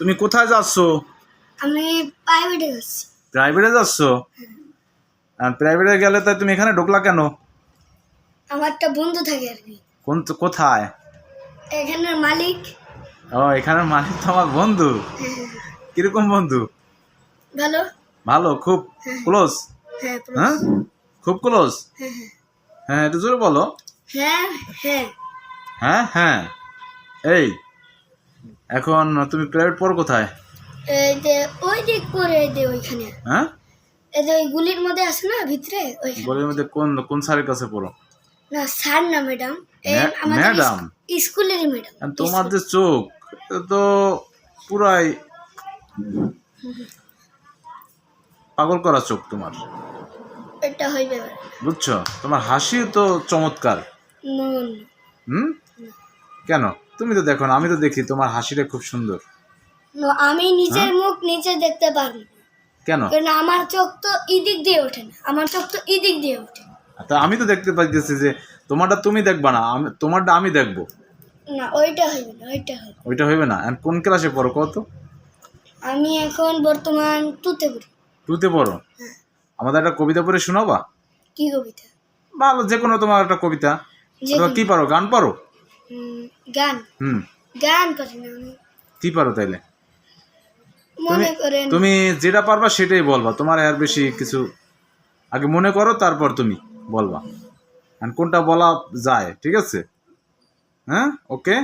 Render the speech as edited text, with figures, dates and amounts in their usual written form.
তুমি কোথায় যাচ্ছ? আমি প্রাইভেটে যাচ্ছি। প্রাইভেটে যাচ্ছ? প্রাইভেটে গেলে তাই তুমি এখানে ঢুকলা কেন? আমার একটা বন্ধু থাকে আর কি, কোথায়? এখানের মালিক। ও, এখানের মালিক তোমার বন্ধু? কিরকম বন্ধু? ভালো। ভালো, খুব ক্লোজ? হ্যাঁ হ্যাঁ, খুব ক্লোজ। হ্যাঁ হ্যাঁ হ্যাঁ, একটু জোরে বলো। হ্যাঁ হ্যাঁ হ্যাঁ হ্যাঁ। এই, এখন তুমি প্রাইভেট পড়ো কোথায়? এই যে ওই দিক করে এই যে ওইখানে, হ্যাঁ, এই যে ওই গুলির মধ্যে আছে না ভিতরে ওইখানে। গলির মধ্যে কোন কোন স্যারের কাছে পড়ো? না স্যার না ম্যাডাম, ম্যাডাম? স্কুলেরই ম্যাডাম। তোমার যে চোখ, এটা তো পুরাই পাগল করা চোখ তোমার। এটা হইবে বুঝছো? তোমার হাসিও তো চমৎকার। নুন। হুম, কেন? তুমি তো দেখো না, আমি তো দেখি তোমার হাসিটা খুব সুন্দর। আমি নিজের মুখ নিজে দেখতে পারি না। কেন? কারণ আমার চোখ তো এদিক দিয়ে ওঠে না, আমার চোখ তো এদিক দিয়ে ওঠে। তা আমি তো দেখতে পাইতেছি যে তোমারটা তুমি দেখবা না, তোমারটা আমি দেখবো। না ওইটা হইবে না, ওইটা হইবে। ওইটা হইবে না। আর কোন ক্লাসে পড়ো কত? আমি এখন বর্তমান টুতে পড়ি। টুতে পড়ো? হ্যাঁ। আমাদের একটা কবিতা পড়ে শোনাবা? কি কবিতা? ভালো, যে কোনো তোমার একটা কবিতা। অথবা কি পারো, গান পারো? গান? গান করি না আমি। কি পারো তাইলে? মনে করেন তুমি যেটা পারবা সেটাই বলবা, তোমার আর বেশি কিছু আগে মনে করো, তারপর তুমি বলবা। আর কোনটা বলা যায়, ঠিক আছে? হ্যাঁ, ওকে।